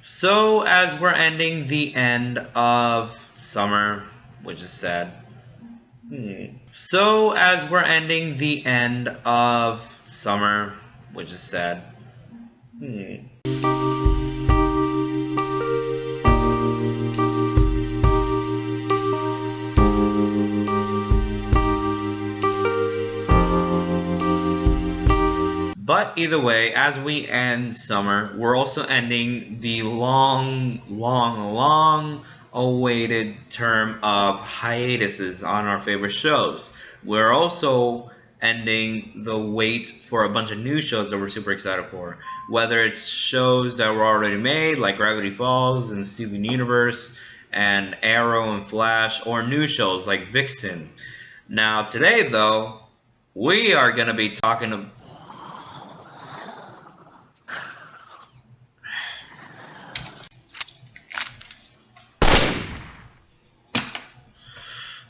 So, as we're ending the end of summer, which is sad. So, as we're ending the end of summer, which is sad. But either way, as we end summer, we're also ending the long awaited term of hiatuses on our favorite shows. We're also ending the wait for a bunch of new shows that we're super excited for. Whether it's shows that were already made, like Gravity Falls and Steven Universe and Arrow and Flash, or new shows like Vixen. Now today though, we are going to be talking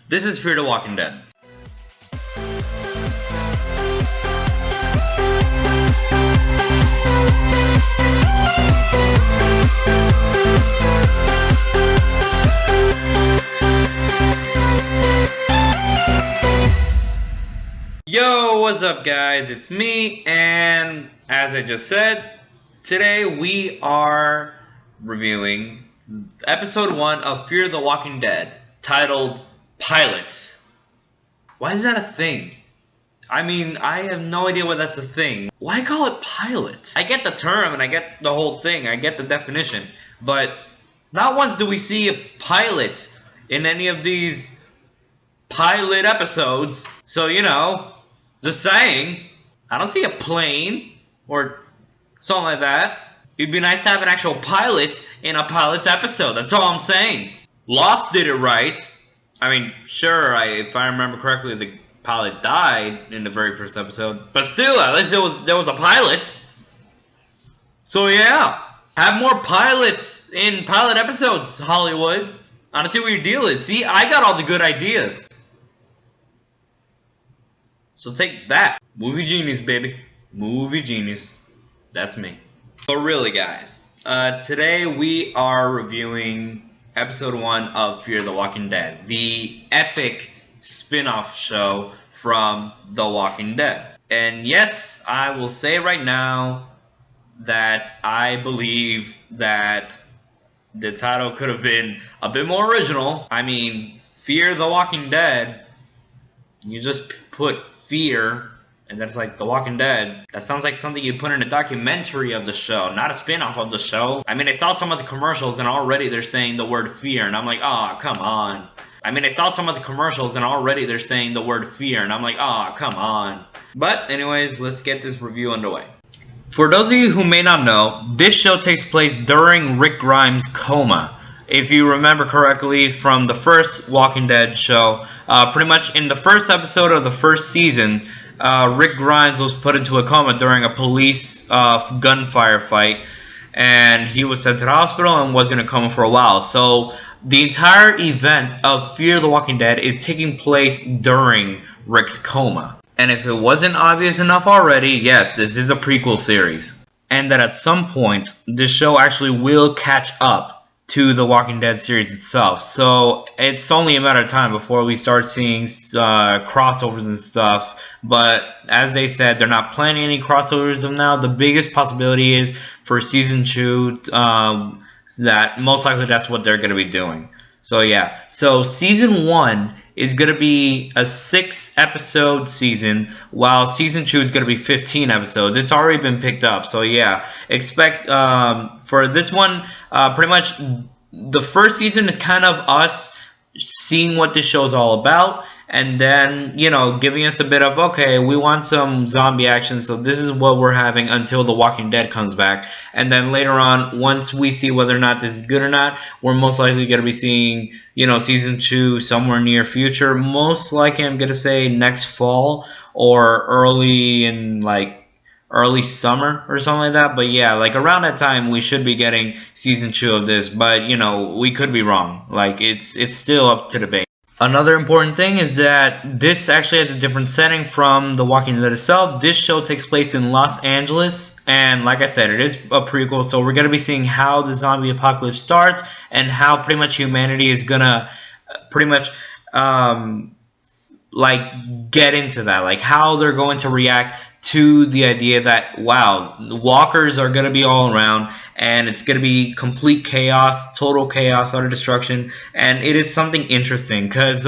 This is Fear the Walking Dead. Yo, what's up guys? It's me, and as I just said, today we are reviewing episode 1 of Fear the Walking Dead, titled Pilot. Why is that a thing? I mean, I have no idea why that's a thing. Why call it pilot? I get the term and I get the whole thing. I get the definition. But not once do we see a pilot in any of these pilot episodes. So, you know, just saying, I don't see a plane or something like that. It'd be nice to have an actual pilot in a pilot's episode. That's all I'm saying. Lost did it right. I mean, sure, if I remember correctly, the pilot died in the very first episode. But still, at least there was a pilot. So yeah, have more pilots in pilot episodes, Hollywood. I don't see what your deal is. See, I got all the good ideas. So take that. Movie genius, baby. Movie genius. That's me. But really, guys, today we are reviewing episode 1 of Fear the Walking Dead, the epic spin-off show from The Walking Dead. And yes, I will say right now that I believe that the title could have been a bit more original. I mean, Fear the Walking Dead, you just put fear, and that's like The Walking Dead. That sounds like something you put in a documentary of the show, not a spin-off of the show. I mean, I saw some of the commercials and already they're saying the word fear, and I'm like, oh, come on. I mean, I saw some of the commercials and already they're saying the word fear, and I'm like, oh, come on. But anyways, let's get this review underway. For those of you who may not know, this show takes place during Rick Grimes' coma. If you remember correctly from the first Walking Dead show, pretty much in the first episode of the first season, Rick Grimes was put into a coma during a police gunfire fight, and he was sent to the hospital and was in a coma for a while. So the entire event of Fear the Walking Dead is taking place during Rick's coma. And if it wasn't obvious enough already, yes, this is a prequel series. And that at some point, this show actually will catch up to the Walking Dead series itself. So it's only a matter of time before we start seeing crossovers and stuff. But as they said, they're not planning any crossovers of now. The biggest possibility is for season 2, that most likely that's what they're going to be doing. So yeah, so season 1 is going to be a 6-episode season, while season 2 is going to be 15 episodes. It's already been picked up, so yeah, expect for this one, pretty much the first season is kind of us seeing what this show's all about, and then, you know, giving us a bit of, okay, we want some zombie action, so this is what we're having until The Walking Dead comes back. And then later on, once we see whether or not this is good or not, we're most likely going to be seeing, you know, season 2 somewhere near future. Most likely, I'm going to say next fall or early summer or something like that. But yeah, like around that time we should be getting season 2 of this, but you know, we could be wrong. Like it's still up to debate. Another important thing is that this actually has a different setting from The Walking Dead itself. This show takes place in Los Angeles, and like I said, it is a prequel, so we're going to be seeing how the zombie apocalypse starts and how pretty much humanity is going to pretty much like get into that, like how they're going to react to the idea that, wow, walkers are going to be all around and it's going to be complete chaos, total chaos, utter destruction. And it is something interesting because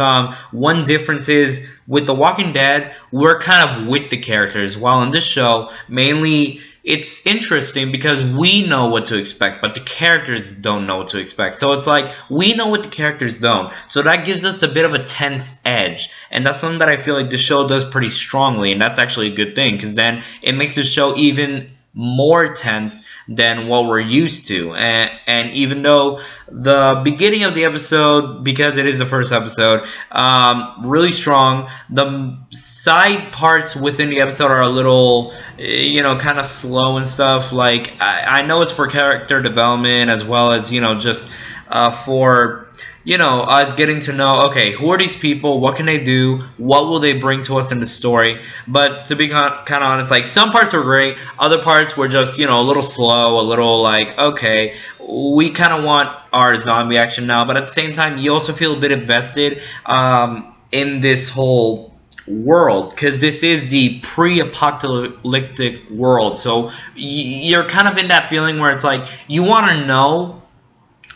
one difference is with The Walking Dead, we're kind of with the characters, while in this show, mainly it's interesting because we know what to expect, but the characters don't know what to expect. So it's like we know what the characters don't. So that gives us a bit of a tense edge. And that's something that I feel like the show does pretty strongly. And that's actually a good thing because then it makes the show even more tense than what we're used to. And even though the beginning of the episode, because it is the first episode, really strong, the side parts within the episode are a little, kind of slow and stuff. Like I know it's for character development as well as just for us getting to know, okay, who are these people, what can they do, what will they bring to us in the story. But to be kind of honest, like some parts were great, other parts were just a little slow, a little like, okay, we kind of want our zombie action now, but at the same time you also feel a bit invested in this whole world because this is the pre-apocalyptic world. So you're kind of in that feeling where it's like you want to know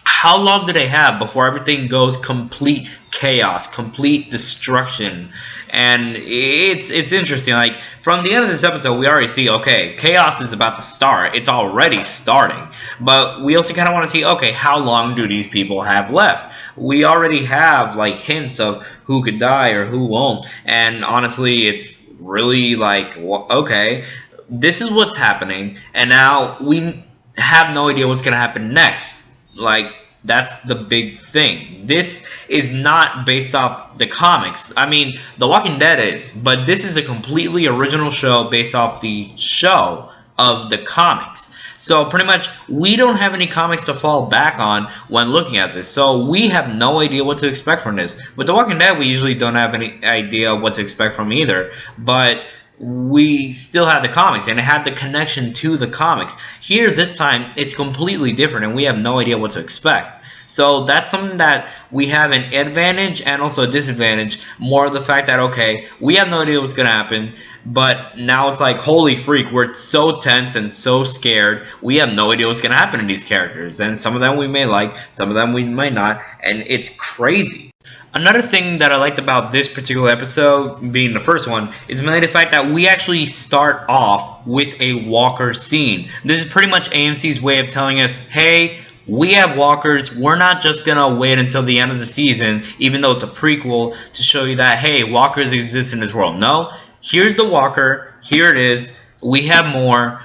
how long do they have before everything goes complete chaos, complete destruction. And it's interesting. Like from the end of this episode, we already see, okay, chaos is about to start. It's already starting. But we also kind of want to see, okay, how long do these people have left? We already have like hints of who could die or who won't. And honestly, it's really like, okay, this is what's happening, and now we have no idea what's gonna happen next. Like, that's the big thing. This is not based off the comics. I mean, The Walking Dead is, but this is a completely original show based off the show of the comics. So pretty much we don't have any comics to fall back on when looking at this. So we have no idea what to expect from this. With The Walking Dead, we usually don't have any idea what to expect from either. But we still have the comics, and it had the connection to the comics. Here, this time, it's completely different, and we have no idea what to expect. So that's something that we have an advantage and also a disadvantage. More of the fact that, okay, we have no idea what's going to happen, but now it's like, holy freak, we're so tense and so scared. We have no idea what's going to happen to these characters. And some of them we may like, some of them we might not, and it's crazy. Another thing that I liked about this particular episode, being the first one, is mainly the fact that we actually start off with a walker scene. This is pretty much AMC's way of telling us, hey, we have walkers. We're not just going to wait until the end of the season, even though it's a prequel, to show you that, hey, walkers exist in this world. No, here's the walker. Here it is. We have more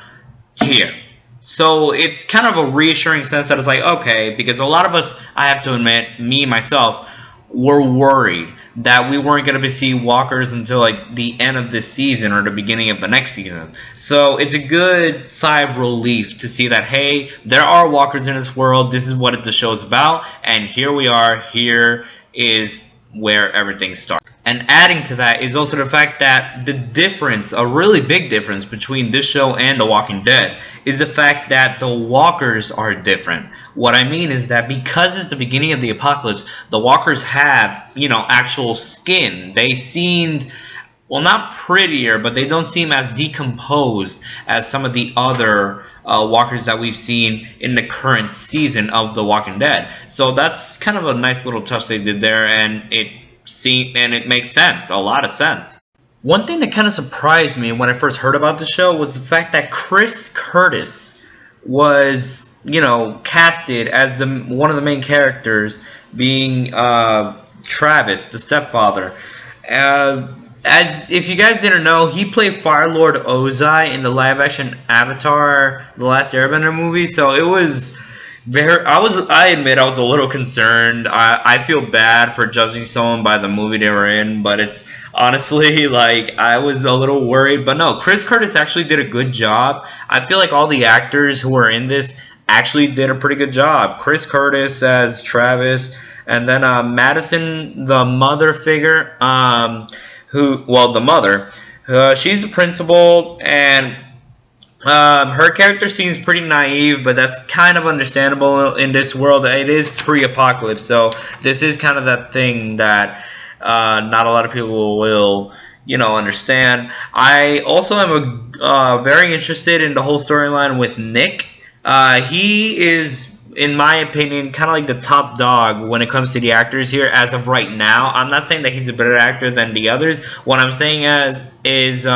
here. So it's kind of a reassuring sense that it's like, okay, because a lot of us, I have to admit, me, myself, were worried that we weren't going to see walkers until like the end of this season or the beginning of the next season. So it's a good sigh of relief to see that, hey, there are walkers in this world. This is what the show's about, and here we are. Here is where everything starts. And adding to that is also the fact that the difference, a really big difference between this show and The Walking Dead, is the fact that the walkers are different. What I mean is that because it's the beginning of the apocalypse, the walkers have, actual skin. They seemed, well, not prettier, but they don't seem as decomposed as some of the other walkers that we've seen in the current season of The Walking Dead. So that's kind of a nice little touch they did there, and it makes sense, a lot of sense. One thing that kind of surprised me when I first heard about the show was the fact that Chris Curtis was, casted as one of the main characters, being Travis, the stepfather. As if you guys didn't know, he played Firelord Ozai in the live-action Avatar: The Last Airbender movie. So it was I admit I was a little concerned. I feel bad for judging someone by the movie they were in, but it's honestly like I was a little worried. But no, Chris Curtis actually did a good job. I feel like all the actors who were in this actually did a pretty good job. Chris Curtis as Travis, And then Madison, the mother figure, the mother, she's the principal, and her character seems pretty naive, but that's kind of understandable in this world. It is pre-apocalypse, so this is kind of that thing that not a lot of people will, understand. I also am very interested in the whole storyline with Nick. He is, in my opinion, kind of like the top dog when it comes to the actors here as of right now. I'm not saying that he's a better actor than the others. What I'm saying is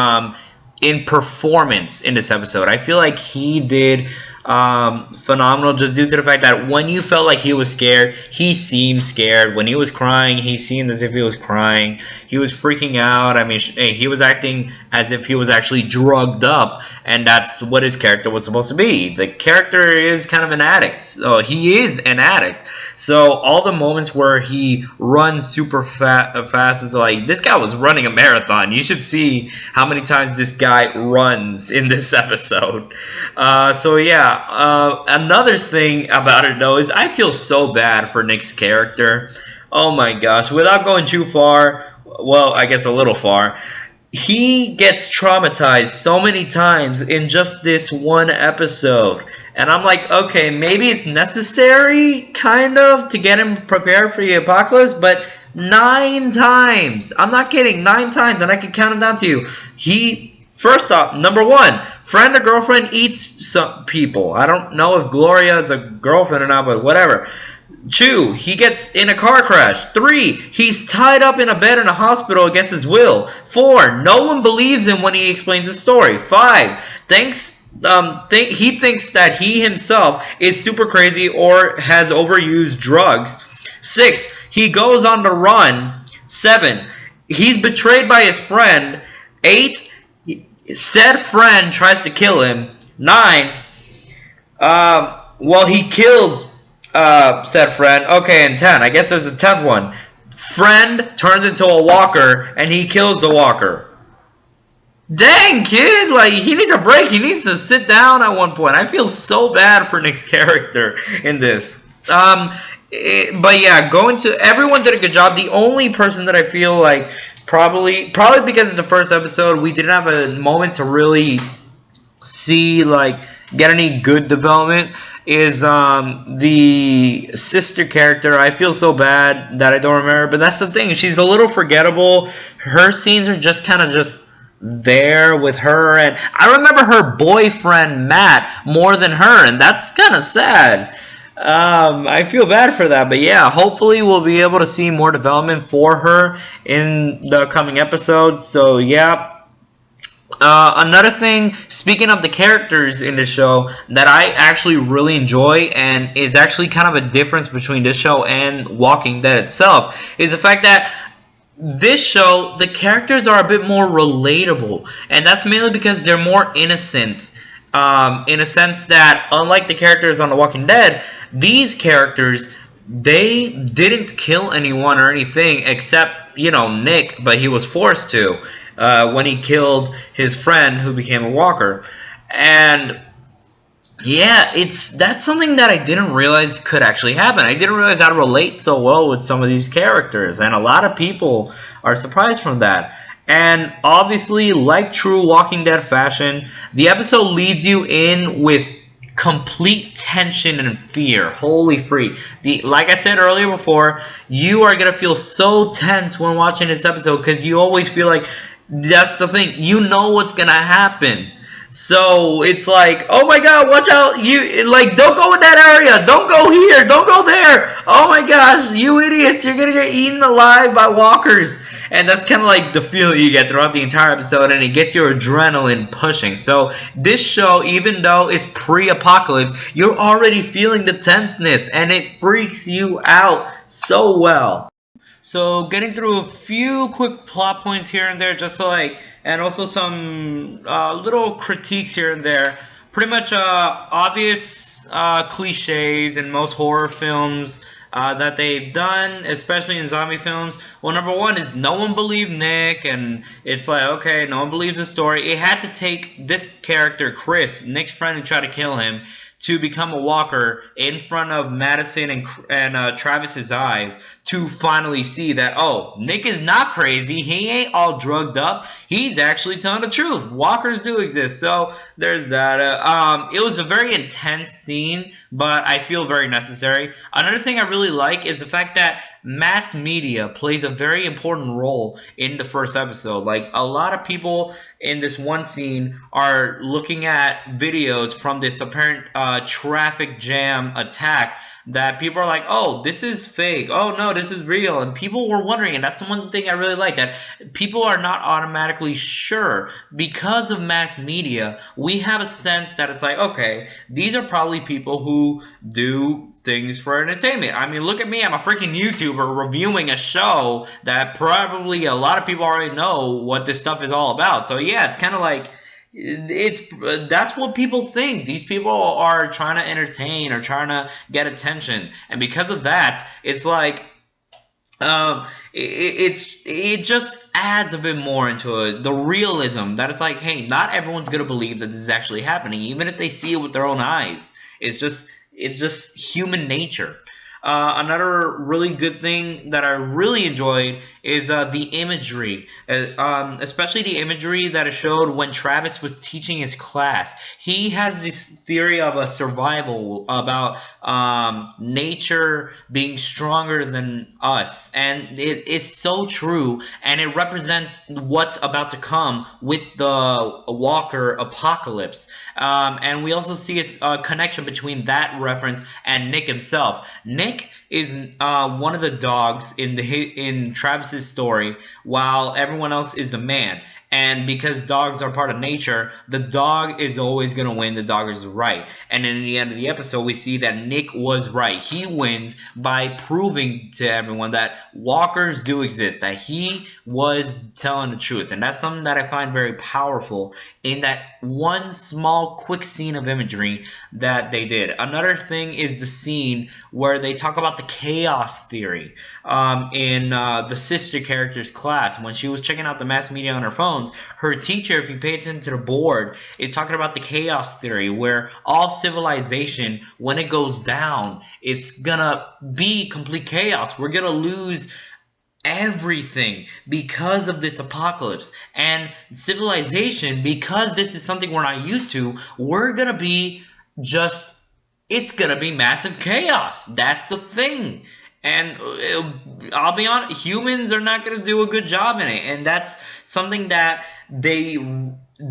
in performance in this episode, I feel like he did phenomenal, just due to the fact that when you felt like he was scared, he seemed scared. When he was crying, he seemed as if he was crying. He was freaking out. I mean, he was acting as if he was actually drugged up, and that's what his character was supposed to be. The character is kind of an addict. So he is an addict. So all the moments where he runs super fast, it's like, this guy was running a marathon. You should see how many times this guy runs in this episode. So yeah, another thing about it though is I feel so bad for Nick's character. Oh my gosh, without going too far, well, I guess a little far, he gets traumatized so many times in just this one episode. And I'm like, okay, maybe it's necessary, kind of, to get him prepared for the apocalypse, but 9 times. I'm not kidding, 9 times, and I can count them down to you. First off, number 1, friend or girlfriend eats some people. I don't know if Gloria is a girlfriend or not, but whatever. 2, he gets in a car crash. 3, he's tied up in a bed in a hospital against his will. 4, no one believes him when he explains his story. 5, he thinks that he himself is super crazy or has overused drugs. 6, he goes on the run. 7, he's betrayed by his friend. 8, said friend tries to kill him. 9, he kills said friend. Okay, and 10, I guess there's a 10th one. Friend turns into a walker and he kills the walker. Dang, kid, like, he needs a break. He needs to sit down at one point. I feel so bad for Nick's character in this. But yeah, everyone did a good job. The only person that I feel like probably because it's the first episode, we didn't have a moment to really see, like, get any good development, is the sister character. I feel so bad that I don't remember, but that's the thing. She's a little forgettable. Her scenes are just kind of just there with her, and I remember her boyfriend Matt more than her, and that's kind of sad. I feel bad for that, but yeah, hopefully we'll be able to see more development for her in the coming episodes. So yeah. Another thing, speaking of the characters in the show, that I actually really enjoy, and is actually kind of a difference between this show and Walking Dead itself, is the fact that this show, the characters are a bit more relatable, and that's mainly because they're more innocent, in a sense that, unlike the characters on The Walking Dead, these characters, they didn't kill anyone or anything except, Nick, but he was forced to. When he killed his friend who became a walker. And yeah, that's something that I didn't realize could actually happen. I didn't realize how to relate so well with some of these characters, and a lot of people are surprised from that. And obviously, like true Walking Dead fashion, the episode leads you in with complete tension and fear. Holy freak. Like I said earlier before, you are going to feel so tense when watching this episode, because you always feel like, that's the thing, you know what's gonna happen. So it's like, oh my god, watch out, don't go in that area, don't go here, don't go there, oh my gosh, you idiots, you're gonna get eaten alive by walkers. And that's kind of like the feel you get throughout the entire episode, and it gets your adrenaline pushing. So this show, even though it's pre-apocalypse, you're already feeling the tenseness, and it freaks you out so well. So getting through a few quick plot points here and there, and also some little critiques here and there. Pretty much obvious cliches in most horror films that they've done, especially in zombie films. Well, number 1 is no one believed Nick, and it's like, okay, no one believes the story. It had to take this character, Chris, Nick's friend who tried to kill him, to become a walker in front of Madison and Travis's eyes to finally see that, oh, Nick is not crazy. He ain't all drugged up. He's actually telling the truth. Walkers do exist. So there's that. It was a very intense scene, but I feel very necessary. Another thing I really like is the fact that mass media plays a very important role in the first episode. Like, a lot of people in this one scene are looking at videos from this apparent traffic jam attack that people are like, oh, this is fake. Oh, no, this is real. And people were wondering, and that's the one thing I really like, that people are not automatically sure. Because of mass media, we have a sense that it's like, okay, these are probably people who do things for entertainment. I mean, look at me. I'm a freaking YouTuber reviewing a show that probably a lot of people already know what this stuff is all about. So, yeah, it's kind of like, that's what people think. These people are trying to entertain or trying to get attention, and because of that, it's like it just adds a bit more into it, the realism that it's like, hey, not everyone's gonna believe that this is actually happening, even if they see it with their own eyes. It's just human nature. Another really good thing that I really enjoyed is the imagery, especially the imagery that is showed when Travis was teaching his class. He has this theory of a survival, about nature being stronger than us, and it is so true, and it represents what's about to come with the Walker apocalypse. And we also see a connection between that reference and Nick himself. Nick is one of the dogs in Travis's story, while everyone else is the man. And because dogs are part of nature, the dog is always going to win. The dog is right. And in the end of the episode, we see that Nick was right. He wins by proving to everyone that walkers do exist, that he was telling the truth. And that's something that I find very powerful in that one small, quick scene of imagery that they did. Another thing is the scene where they talk about the chaos theory in the sister character's class. When she was checking out the mass media on her phones, her teacher, if you pay attention to the board, is talking about the chaos theory, where all civilization, when it goes down, it's gonna be complete chaos. We're gonna lose everything because of this apocalypse. And civilization, because this is something we're not used to, we're gonna be just, it's gonna be massive chaos. That's the thing. And I'll be honest, humans are not going to do a good job in it. And that's something that they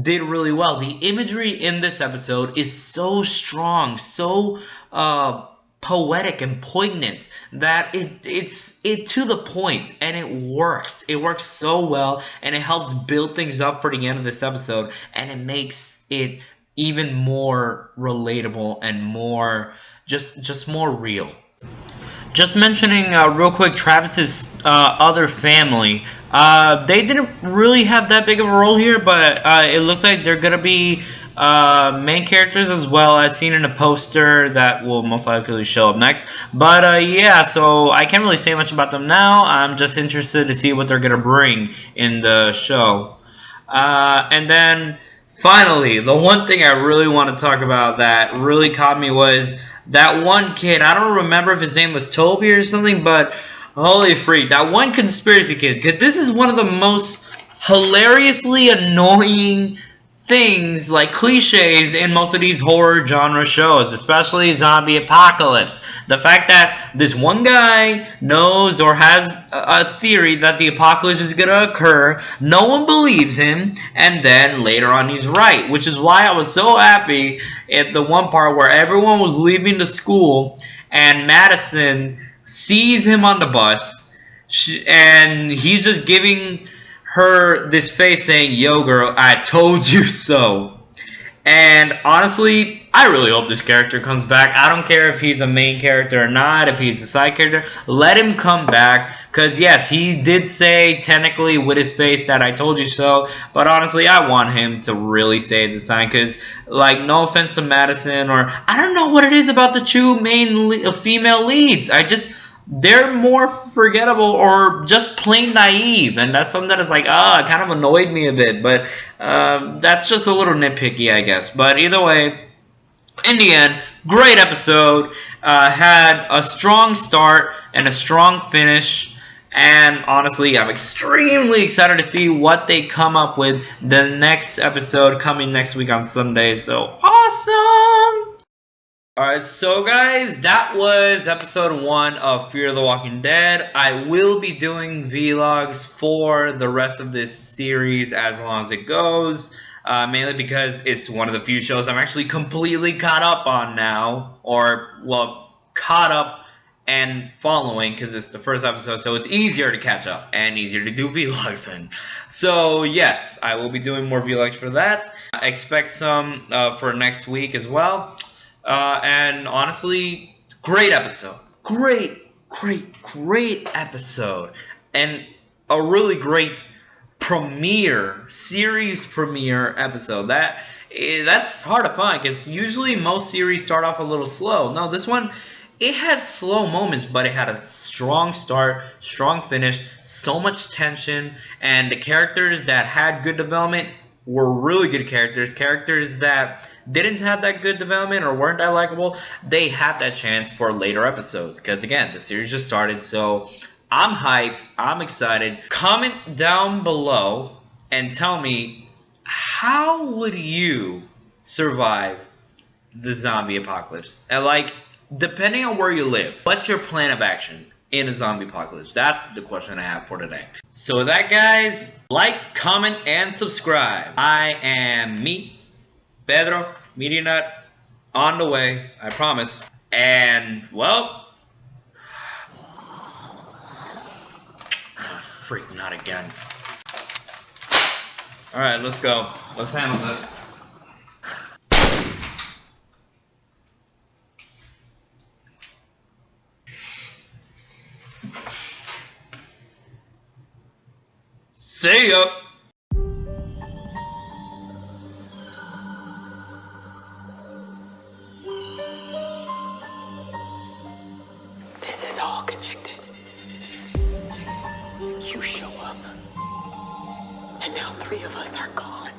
did really well. The imagery in this episode is so strong, so poetic and poignant, that it's to the point, and it works. It works so well, and it helps build things up for the end of this episode, and it makes it even more relatable and more just more real. Just mentioning real quick Travis's other family. They didn't really have that big of a role here, but it looks like they're going to be main characters as well, as seen in a poster that will most likely show up next. But yeah, so I can't really say much about them now. I'm just interested to see what they're going to bring in the show. And then finally, the one thing I really want to talk about that really caught me was that one kid. I don't remember if his name was Toby or something, but holy freak, that one conspiracy kid. Because this is one of the most hilariously annoying things, like cliches, in most of these horror genre shows, especially zombie apocalypse. The fact that this one guy knows or has a theory that the apocalypse is going to occur, no one believes him, and then later on he's right, which is why I was so happy at the one part where everyone was leaving the school and Madison sees him on the bus, and he's just giving her this face saying, "Yo girl, I told you so." And honestly, I really hope this character comes back. I don't care if he's a main character or not, if he's a side character. Let him come back. Because yes, he did say technically with his face that "I told you so." But honestly, I want him to really say it this time. Because, like, no offense to Madison, or I don't know what it is about the two main female leads. They're more forgettable or just plain naive, and that's something that is like, it kind of annoyed me a bit, but that's just a little nitpicky, I guess. But either way, in the end, great episode. Had a strong start and a strong finish. And honestly, I'm extremely excited to see what they come up with the next episode coming next week on Sunday. So awesome! Alright, so guys, that was episode 1 of Fear the Walking Dead. I will be doing vlogs for the rest of this series as long as it goes. Mainly because it's one of the few shows I'm actually completely caught up on now. Or, well, caught up and following because it's the first episode, so it's easier to catch up and easier to do vlogs in. So, yes, I will be doing more vlogs for that. Expect some for next week as well. And honestly, great episode. Great episode. And a really great series premiere episode. That's hard to find because usually most series start off a little slow. No, this one, it had slow moments, but it had a strong start, strong finish, so much tension, and the characters that had good development were really good characters. Characters that didn't have that good development or weren't that likable, they had that chance for later episodes. Because again, the series just started, so I'm hyped. I'm excited. Comment down below and tell me, how would you survive the zombie apocalypse? And like, depending on where you live, what's your plan of action in a zombie apocalypse? That's the question I have for today. So with that, guys, like, comment, and subscribe. I am me, Pedro, Media Nut, on the way, I promise. And, well, oh, freak, not again. Alright, let's go. Let's handle this. See ya! This is all connected. You show up, and now 3 of us are gone.